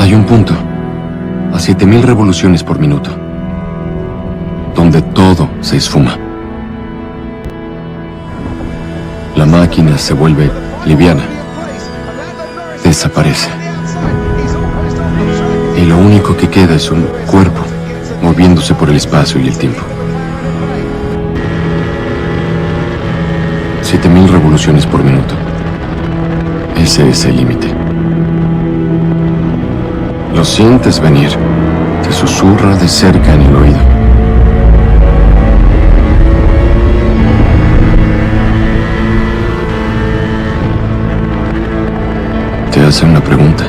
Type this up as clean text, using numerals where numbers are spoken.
Hay un punto, a 7000 revoluciones por minuto, donde todo se esfuma. La máquina se vuelve liviana, desaparece. Y lo único que queda es un cuerpo moviéndose por el espacio y el tiempo. 7000 revoluciones por minuto. Ese es el límite. Lo sientes venir. Te susurra de cerca en el oído. Te hace una pregunta.